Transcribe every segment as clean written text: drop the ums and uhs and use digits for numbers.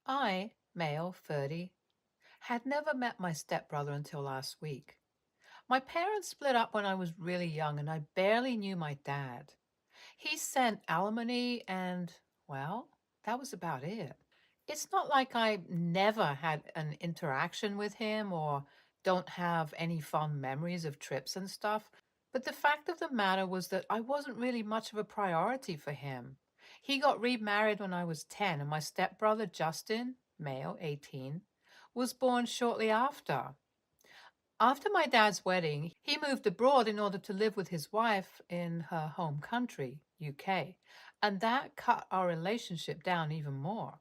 I, male, 30, had never met my stepbrother until last week. My parents split up when I was really young and I barely knew my dad. He sent alimony and, well, that was about it. It's not like I never had an interaction with him or don't have any fond memories of trips and stuff, but the fact of the matter was that I wasn't really much of a priority for him. He got remarried when I was 10, and my stepbrother Justin, male, 18, was born shortly after. After my dad's wedding, he moved abroad in order to live with his wife in her home country, UK, and that cut our relationship down even more.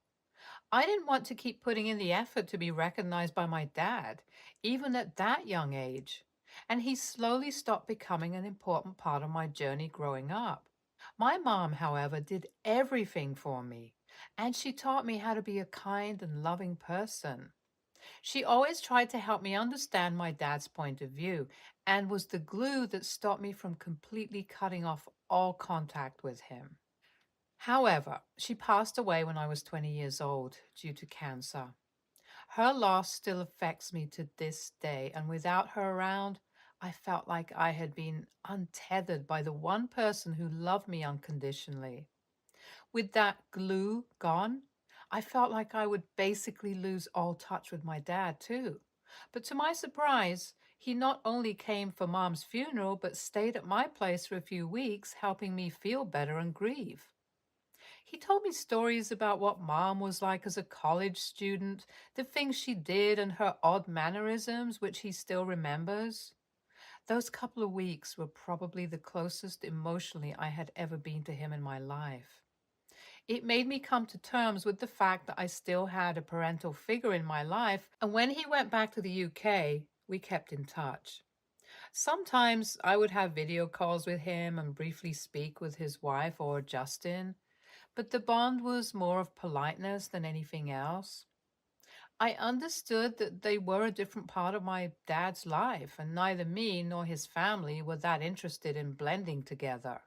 I didn't want to keep putting in the effort to be recognized by my dad, even at that young age, and he slowly stopped becoming an important part of my journey growing up. My mom, however, did everything for me, and she taught me how to be a kind and loving person. She always tried to help me understand my dad's point of view and was the glue that stopped me from completely cutting off all contact with him. However, she passed away when I was 20 years old due to cancer. Her loss still affects me to this day, and without her around, I felt like I had been untethered by the one person who loved me unconditionally. With that glue gone, I felt like I would basically lose all touch with my dad, too. But to my surprise, he not only came for Mom's funeral, but stayed at my place for a few weeks, helping me feel better and grieve. He told me stories about what Mom was like as a college student, the things she did, and her odd mannerisms, which he still remembers. Those couple of weeks were probably the closest emotionally I had ever been to him in my life. It made me come to terms with the fact that I still had a parental figure in my life, and when he went back to the UK, we kept in touch. Sometimes I would have video calls with him and briefly speak with his wife or Justin, but the bond was more of politeness than anything else. I understood that they were a different part of my dad's life, and neither me nor his family were that interested in blending together.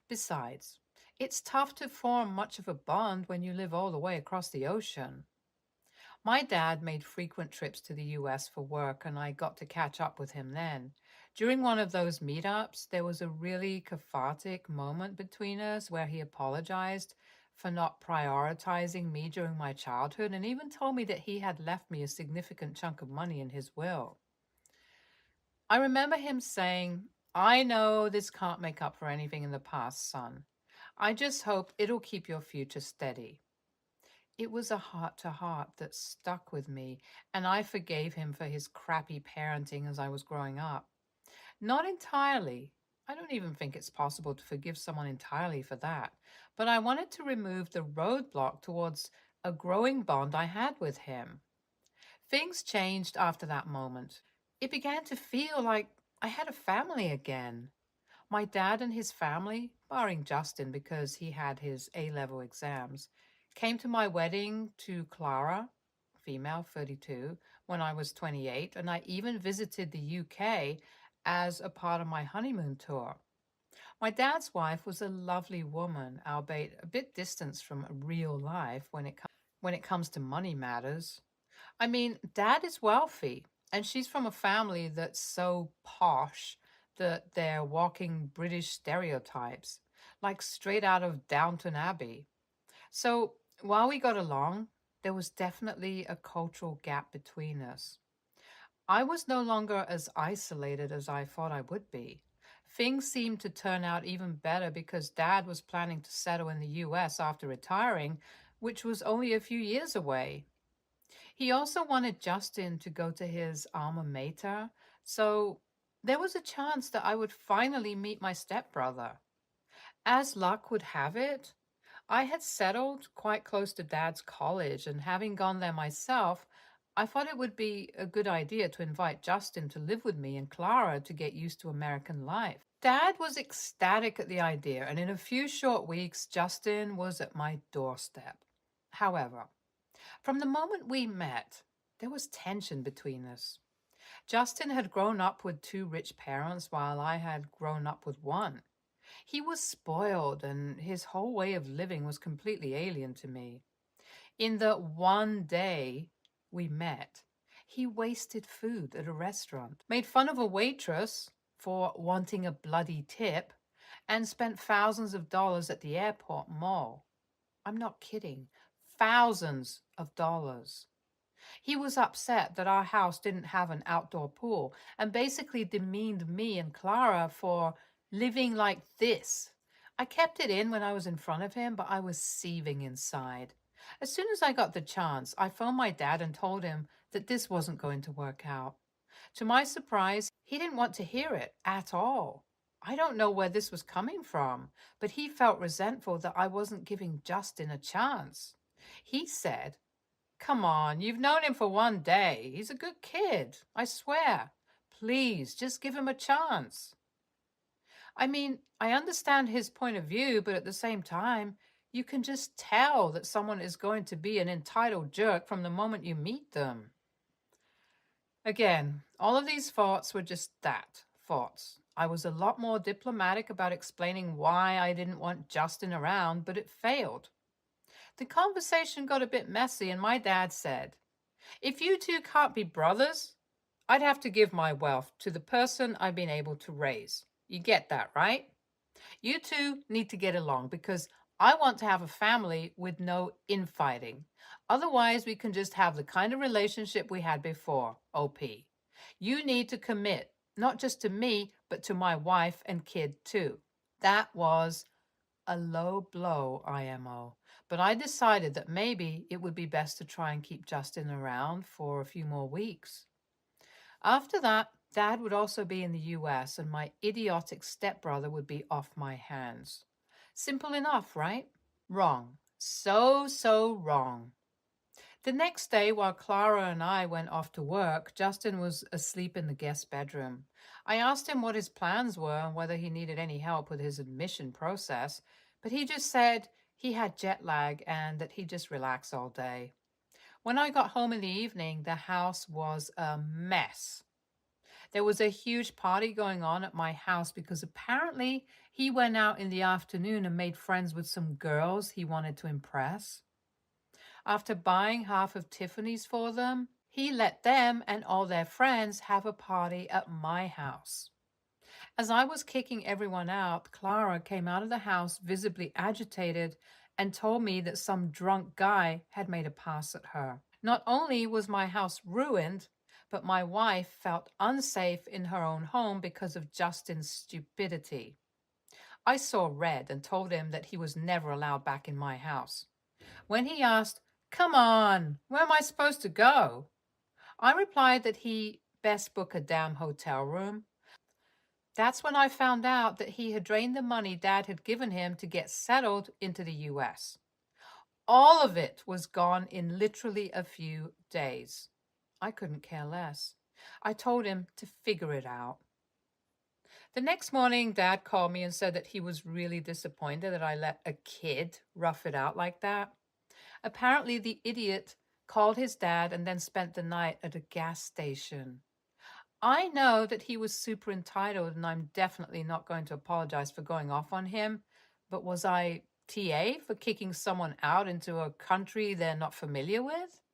Besides, it's tough to form much of a bond when you live all the way across the ocean. My dad made frequent trips to the US for work, and I got to catch up with him then. During one of those meetups, there was a really cathartic moment between us where he apologized for not prioritizing me during my childhood and even told me that he had left me a significant chunk of money in his will. I remember him saying, "I know this can't make up for anything in the past, son. I just hope it'll keep your future steady." It was a heart to heart that stuck with me, and I forgave him for his crappy parenting as I was growing up. Not entirely. I don't even think it's possible to forgive someone entirely for that, but I wanted to remove the roadblock towards a growing bond I had with him. Things changed after that moment. It began to feel like I had a family again. My dad and his family, barring Justin because he had his A-level exams, came to my wedding to Clara, female 32, when I was 28, and I even visited the UK as a part of my honeymoon tour. My dad's wife was a lovely woman, albeit a bit distant from real life when it comes to money matters. I mean, dad is wealthy, and she's from a family that's so posh that they're walking British stereotypes, like straight out of Downton Abbey. So while we got along, there was definitely a cultural gap between us. I was no longer as isolated as I thought I would be. Things seemed to turn out even better because Dad was planning to settle in the US after retiring, which was only a few years away. He also wanted Justin to go to his alma mater, so there was a chance that I would finally meet my stepbrother. As luck would have it, I had settled quite close to Dad's college, and having gone there myself, I thought it would be a good idea to invite Justin to live with me and Clara to get used to American life. Dad was ecstatic at the idea, and in a few short weeks, Justin was at my doorstep. However, from the moment we met, there was tension between us. Justin had grown up with two rich parents while I had grown up with one. He was spoiled, and his whole way of living was completely alien to me. In the one day we met, he wasted food at a restaurant, made fun of a waitress for wanting a bloody tip, and spent thousands of dollars at the airport mall. I'm not kidding. Thousands of dollars. He was upset that our house didn't have an outdoor pool and basically demeaned me and Clara for living like this. I kept it in when I was in front of him, but I was seething inside. As soon as I got the chance, I phoned my dad and told him that this wasn't going to work out. To my surprise, he didn't want to hear it at all. I don't know where this was coming from, but he felt resentful that I wasn't giving Justin a chance. He said, "Come on, you've known him for one day. He's a good kid, I swear. Please, just give him a chance." I mean, I understand his point of view, but at the same time, you can just tell that someone is going to be an entitled jerk from the moment you meet them. Again, all of these thoughts were just that, thoughts. I was a lot more diplomatic about explaining why I didn't want Justin around, but it failed. The conversation got a bit messy, and my dad said, "If you two can't be brothers, I'd have to give my wealth to the person I've been able to raise. You get that, right? You two need to get along because I want to have a family with no infighting. Otherwise, we can just have the kind of relationship we had before, OP. You need to commit, not just to me, but to my wife and kid too." That was a low blow, IMO. But I decided that maybe it would be best to try and keep Justin around for a few more weeks. After that, Dad would also be in the US, and my idiotic stepbrother would be off my hands. Simple enough, right? Wrong. So wrong. The next day, while Clara and I went off to work, Justin was asleep in the guest bedroom. I asked him what his plans were and whether he needed any help with his admission process, but he just said he had jet lag and that he'd just relax all day. When I got home in the evening, the house was a mess. There was a huge party going on at my house because apparently he went out in the afternoon and made friends with some girls he wanted to impress. After buying half of Tiffany's for them, he let them and all their friends have a party at my house. As I was kicking everyone out, Clara came out of the house visibly agitated and told me that some drunk guy had made a pass at her. Not only was my house ruined, but my wife felt unsafe in her own home because of Justin's stupidity. I saw red and told him that he was never allowed back in my house. When he asked, "Come on, where am I supposed to go?" I replied that he best book a damn hotel room. That's when I found out that he had drained the money Dad had given him to get settled into the US. All of it was gone in literally a few days. I couldn't care less. I told him to figure it out. The next morning, Dad called me and said that he was really disappointed that I let a kid rough it out like that. Apparently, the idiot called his dad and then spent the night at a gas station. I know that he was super entitled, and I'm definitely not going to apologize for going off on him, but was I TA for kicking someone out into a country they're not familiar with?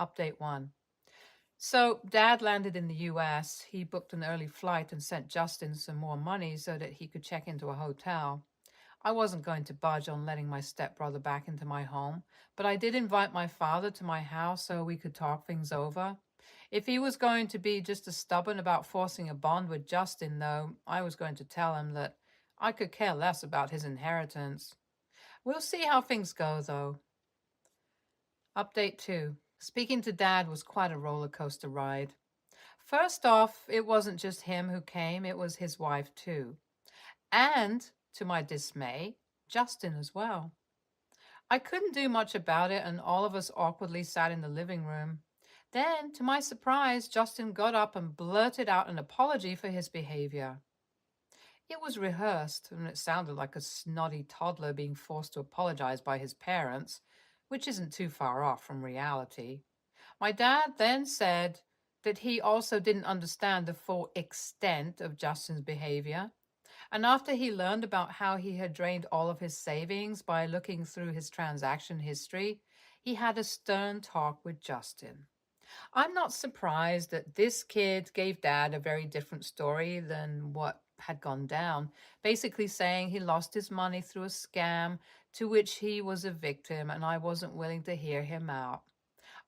Update 1. So, Dad landed in the US. He booked an early flight and sent Justin some more money so that he could check into a hotel. I wasn't going to budge on letting my stepbrother back into my home, but I did invite my father to my house so we could talk things over. If he was going to be just as stubborn about forcing a bond with Justin, though, I was going to tell him that I could care less about his inheritance. We'll see how things go, though. Update 2. Speaking to Dad was quite a roller coaster ride. First off, it wasn't just him who came, it was his wife too. And, to my dismay, Justin as well. I couldn't do much about it, and all of us awkwardly sat in the living room. Then, to my surprise, Justin got up and blurted out an apology for his behavior. It was rehearsed, and it sounded like a snotty toddler being forced to apologize by his parents, which isn't too far off from reality. My dad then said that he also didn't understand the full extent of Justin's behavior. And after he learned about how he had drained all of his savings by looking through his transaction history, he had a stern talk with Justin. I'm not surprised that this kid gave dad a very different story than what had gone down, basically saying he lost his money through a scam to which he was a victim and I wasn't willing to hear him out.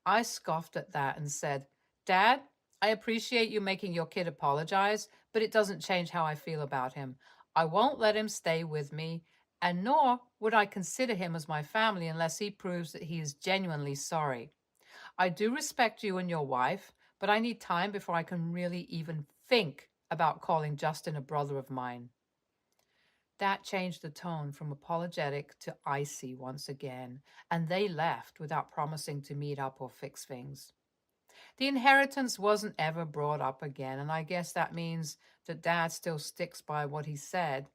I scoffed at that and said, Dad, I appreciate you making your kid apologize, but it doesn't change how I feel about him. I won't let him stay with me, and nor would I consider him as my family unless he proves that he is genuinely sorry. I do respect you and your wife, but I need time before I can really even think about calling Justin a brother of mine. That changed the tone from apologetic to icy once again, and they left without promising to meet up or fix things. The inheritance wasn't ever brought up again, and I guess that means that Dad still sticks by what he said.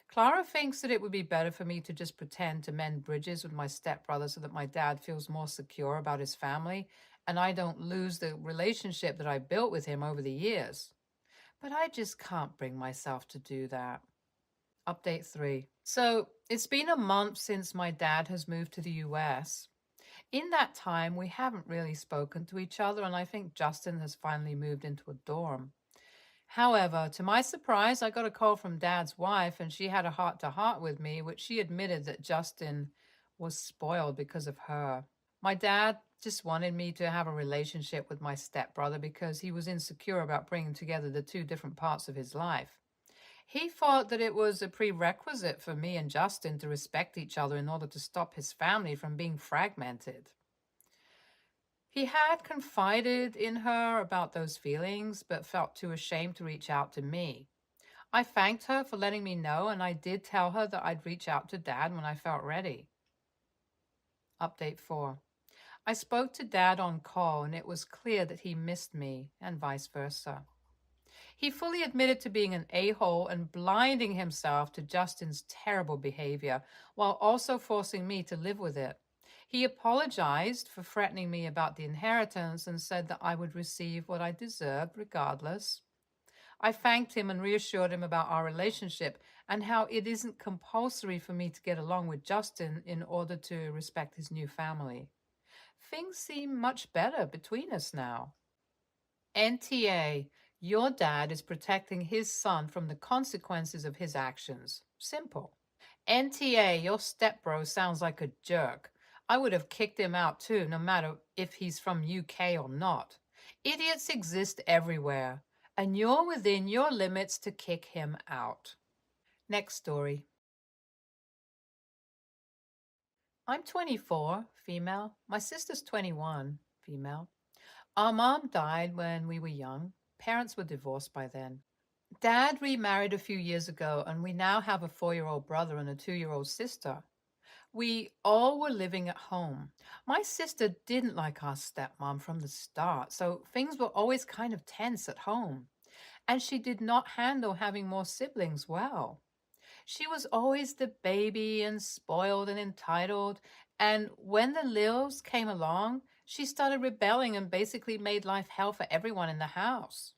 Clara thinks that it would be better for me to just pretend to mend bridges with my stepbrother so that my dad feels more secure about his family and I don't lose the relationship that I built with him over the years. But I just can't bring myself to do that. Update 3. So it's been a month since my dad has moved to the US. In that time, we haven't really spoken to each other, and I think Justin has finally moved into a dorm. However, to my surprise, I got a call from Dad's wife, and she had a heart to heart with me, which she admitted that Justin was spoiled because of her. My dad just wanted me to have a relationship with my stepbrother because he was insecure about bringing together the two different parts of his life. He thought that it was a prerequisite for me and Justin to respect each other in order to stop his family from being fragmented. He had confided in her about those feelings, but felt too ashamed to reach out to me. I thanked her for letting me know, and I did tell her that I'd reach out to Dad when I felt ready. Update 4. I spoke to Dad on call, and it was clear that he missed me, and vice versa. He fully admitted to being an a-hole and blinding himself to Justin's terrible behavior, while also forcing me to live with it. He apologized for threatening me about the inheritance and said that I would receive what I deserved regardless. I thanked him and reassured him about our relationship and how it isn't compulsory for me to get along with Justin in order to respect his new family. Things seem much better between us now. NTA, your dad is protecting his son from the consequences of his actions. Simple. NTA, your stepbro sounds like a jerk. I would have kicked him out too, no matter if he's from UK or not. Idiots exist everywhere, and you're within your limits to kick him out. Next story. I'm 24, female. My sister's 21, female. Our mom died when we were young. Parents were divorced by then. Dad remarried a few years ago, and we now have a 4-year-old brother and a 2-year-old sister. We all were living at home. My sister didn't like our stepmom from the start, so things were always kind of tense at home. And she did not handle having more siblings well. She was always the baby and spoiled and entitled. And when the Lils came along, she started rebelling and basically made life hell for everyone in the house.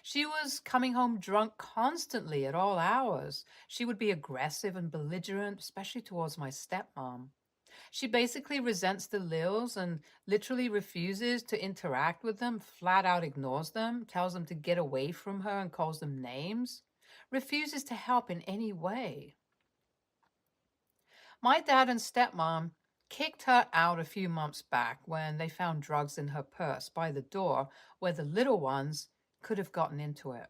She was coming home drunk constantly at all hours. She would be aggressive and belligerent, especially towards my stepmom. She basically resents the Lils and literally refuses to interact with them, flat out ignores them, tells them to get away from her and calls them names, refuses to help in any way. My dad and stepmom kicked her out a few months back when they found drugs in her purse by the door where the little ones could have gotten into it.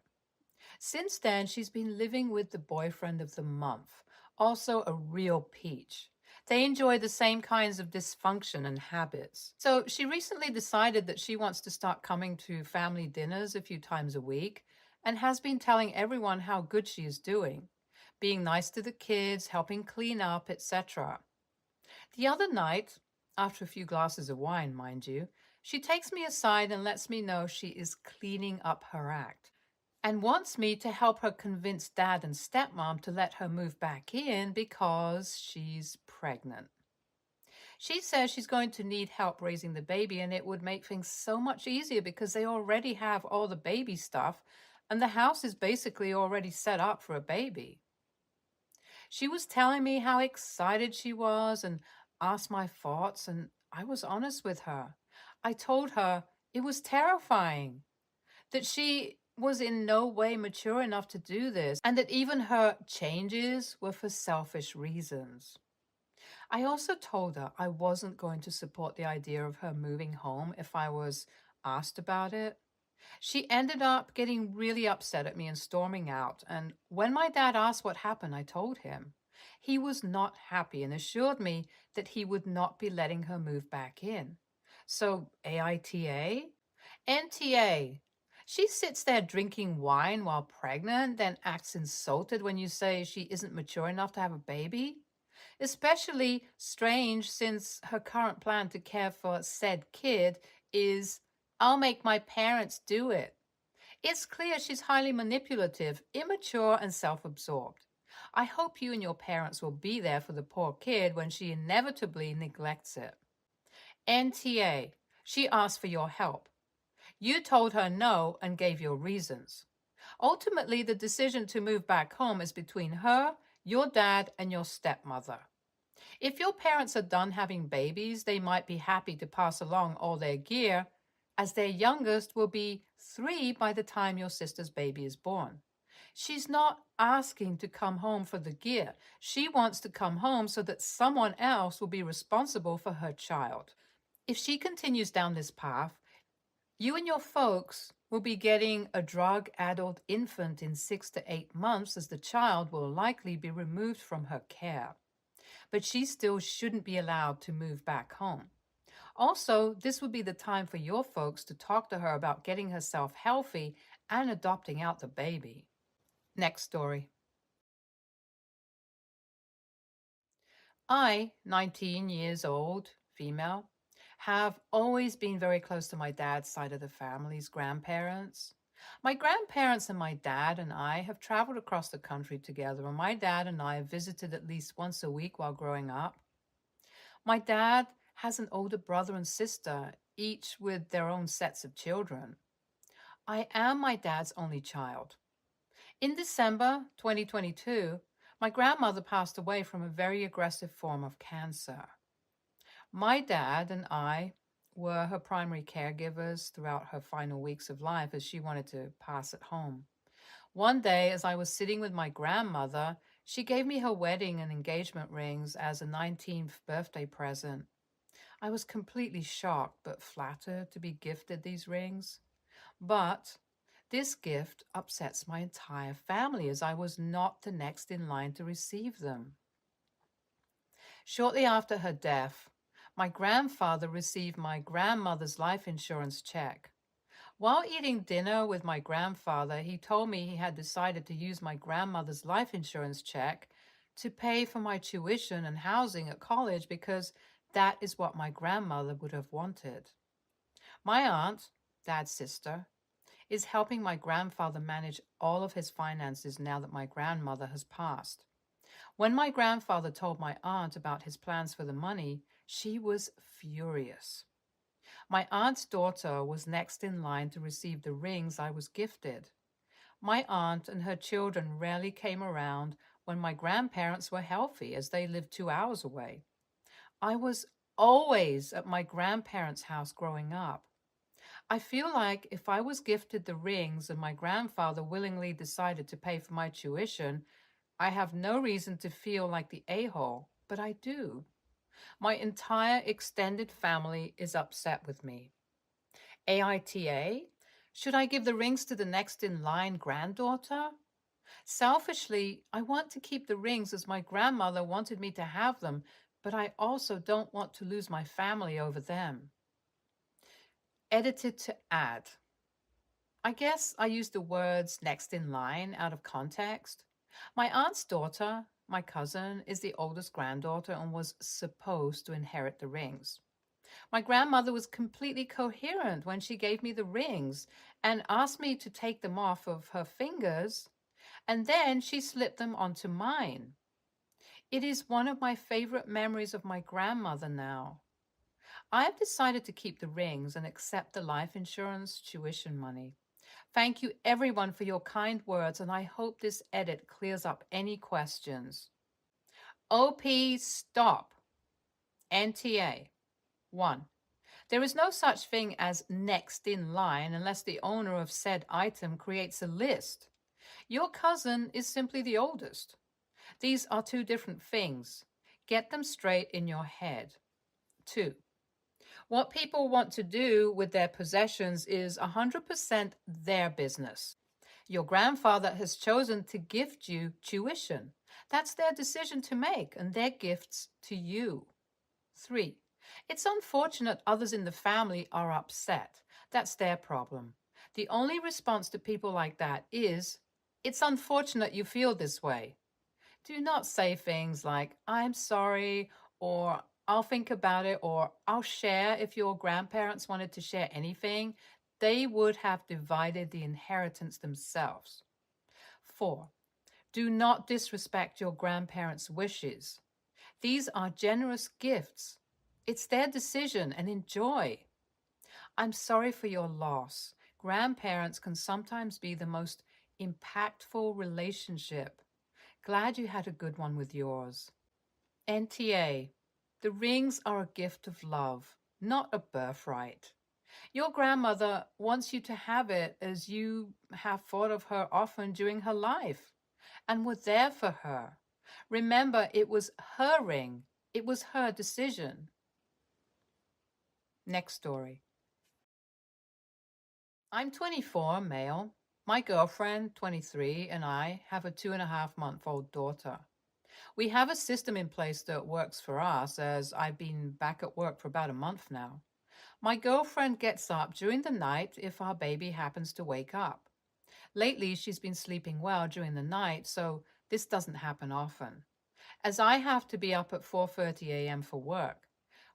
Since then, she's been living with the boyfriend of the month, also a real peach. They enjoy the same kinds of dysfunction and habits. So she recently decided that she wants to start coming to family dinners a few times a week and has been telling everyone how good she is doing, being nice to the kids, helping clean up, etc. The other night, after a few glasses of wine, mind you, she takes me aside and lets me know she is cleaning up her act and wants me to help her convince dad and stepmom to let her move back in because she's pregnant. She says she's going to need help raising the baby and it would make things so much easier because they already have all the baby stuff and the house is basically already set up for a baby. She was telling me how excited she was and asked my thoughts, and I was honest with her. I told her it was terrifying, that she was in no way mature enough to do this, and that even her changes were for selfish reasons. I also told her I wasn't going to support the idea of her moving home if I was asked about it. She ended up getting really upset at me and storming out. And when my dad asked what happened, I told him. He was not happy and assured me that he would not be letting her move back in. So, AITA? NTA. She sits there drinking wine while pregnant, then acts insulted when you say she isn't mature enough to have a baby? Especially strange since her current plan to care for said kid is, I'll make my parents do it. It's clear she's highly manipulative, immature, and self absorbed. I hope you and your parents will be there for the poor kid when she inevitably neglects it. NTA, she asked for your help. You told her no and gave your reasons. Ultimately, the decision to move back home is between her, your dad, and your stepmother. If your parents are done having babies, they might be happy to pass along all their gear, as their youngest will be 3 by the time your sister's baby is born. She's not asking to come home for the gear. She wants to come home so that someone else will be responsible for her child. If she continues down this path, you and your folks will be getting a drug-addled infant in 6 to 8 months, as the child will likely be removed from her care. But she still shouldn't be allowed to move back home. Also, this would be the time for your folks to talk to her about getting herself healthy and adopting out the baby. Next story. I, 19 years old, female, have always been very close to my dad's side of the family's grandparents. My grandparents and my dad and I have traveled across the country together, and my dad and I have visited at least once a week while growing up. My dad has an older brother and sister, each with their own sets of children. I am my dad's only child. In December 2022, my grandmother passed away from a very aggressive form of cancer. My dad and I were her primary caregivers throughout her final weeks of life, as she wanted to pass at home. One day, as I was sitting with my grandmother, she gave me her wedding and engagement rings as a 19th birthday present. I was completely shocked but flattered to be gifted these rings. But this gift upsets my entire family, as I was not the next in line to receive them. Shortly after her death, my grandfather received my grandmother's life insurance check. While eating dinner with my grandfather, he told me he had decided to use my grandmother's life insurance check to pay for my tuition and housing at college, because that is what my grandmother would have wanted. My aunt, dad's sister, is helping my grandfather manage all of his finances now that my grandmother has passed. When my grandfather told my aunt about his plans for the money, she was furious. My aunt's daughter was next in line to receive the rings I was gifted. My aunt and her children rarely came around when my grandparents were healthy, as they lived 2 hours away. I was always at my grandparents' house growing up. I feel like if I was gifted the rings and my grandfather willingly decided to pay for my tuition, I have no reason to feel like the a-hole, but I do. My entire extended family is upset with me. AITA? Should I give the rings to the next in line granddaughter? Selfishly, I want to keep the rings as my grandmother wanted me to have them, but I also don't want to lose my family over them. Edited to add. I guess I used the words next in line out of context. My aunt's daughter, my cousin, is the oldest granddaughter and was supposed to inherit the rings. My grandmother was completely coherent when she gave me the rings and asked me to take them off of her fingers, and then she slipped them onto mine. It is one of my favorite memories of my grandmother now. I have decided to keep the rings and accept the life insurance tuition money. Thank you everyone for your kind words, and I hope this edit clears up any questions. OP, stop. NTA. 1. There is no such thing as next in line unless the owner of said item creates a list. Your cousin is simply the oldest. These are two different things. Get them straight in your head. 2. What people want to do with their possessions is 100% their business. Your grandfather has chosen to gift you tuition. That's their decision to make and their gifts to you. 3. It's unfortunate others in the family are upset. That's their problem. The only response to people like that is, it's unfortunate you feel this way. Do not say things like, I'm sorry, or I'll think about it, or I'll share. If your grandparents wanted to share anything, they would have divided the inheritance themselves. 4. Do not disrespect your grandparents' wishes. These are generous gifts. It's their decision and enjoy. I'm sorry for your loss. Grandparents can sometimes be the most impactful relationship. Glad you had a good one with yours. NTA. The rings are a gift of love, not a birthright. Your grandmother wants you to have it as you have thought of her often during her life and were there for her. Remember, it was her ring. It was her decision. Next story. I'm 24, male. My girlfriend, 23, and I have a 2.5-month-old daughter. We have a system in place that works for us, as I've been back at work for about a month now. My girlfriend gets up during the night if our baby happens to wake up. Lately, she's been sleeping well during the night, so this doesn't happen often, as I have to be up at 4:30 a.m. for work.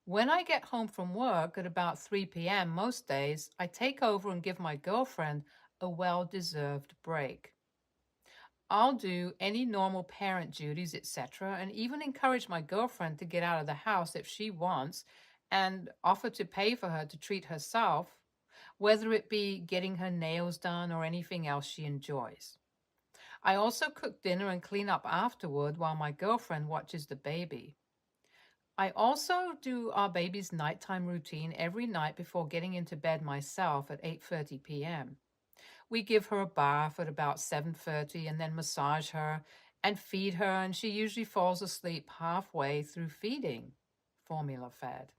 When I get home from work at about 3 p.m. most days, I take over and give my girlfriend a well-deserved break. I'll do any normal parent duties, etc., and even encourage my girlfriend to get out of the house if she wants and offer to pay for her to treat herself, whether it be getting her nails done or anything else she enjoys. I also cook dinner and clean up afterward while my girlfriend watches the baby. I also do our baby's nighttime routine every night before getting into bed myself at 8:30 p.m. We give her a bath at about 7:30 and then massage her and feed her, and she usually falls asleep halfway through feeding, formula fed.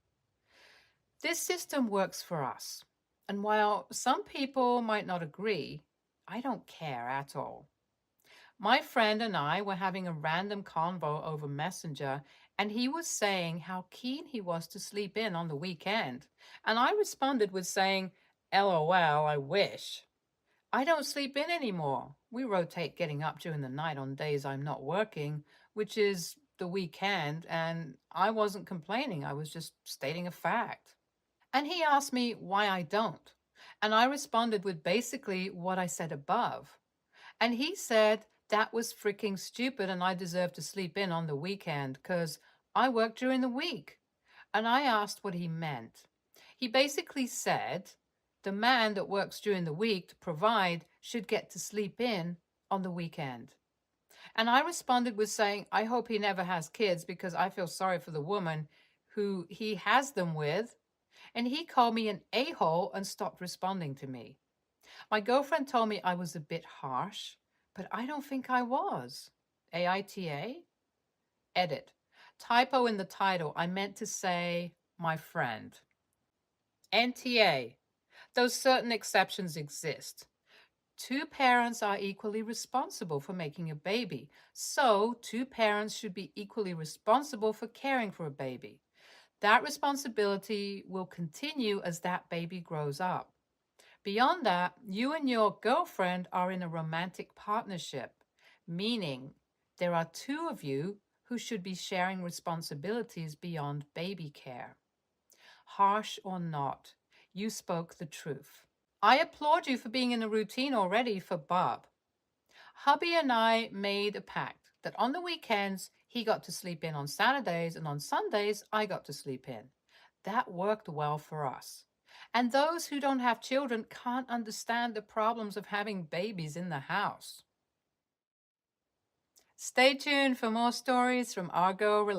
This system works for us, and while some people might not agree, I don't care at all. My friend and I were having a random convo over Messenger, and he was saying how keen he was to sleep in on the weekend. And I responded with saying, LOL, I wish. I don't sleep in anymore. We rotate getting up during the night on days I'm not working, which is the weekend, and I wasn't complaining. I was just stating a fact. And he asked me why I don't. And I responded with basically what I said above. And he said that was freaking stupid and I deserve to sleep in on the weekend because I work during the week. And I asked what he meant. He basically said the man that works during the week to provide should get to sleep in on the weekend. And I responded with saying, I hope he never has kids because I feel sorry for the woman who he has them with. And he called me an a-hole and stopped responding to me. My girlfriend told me I was a bit harsh, but I don't think I was. AITA? Edit. Typo in the title. I meant to say my friend. NTA. Though certain exceptions exist. Two parents are equally responsible for making a baby, so two parents should be equally responsible for caring for a baby. That responsibility will continue as that baby grows up. Beyond that, you and your girlfriend are in a romantic partnership, meaning there are two of you who should be sharing responsibilities beyond baby care. Harsh or not, you spoke the truth. I applaud you for being in a routine already for Bob. Hubby and I made a pact that on the weekends he got to sleep in on Saturdays and on Sundays I got to sleep in. That worked well for us. And those who don't have children can't understand the problems of having babies in the house. Stay tuned for more stories from Argo.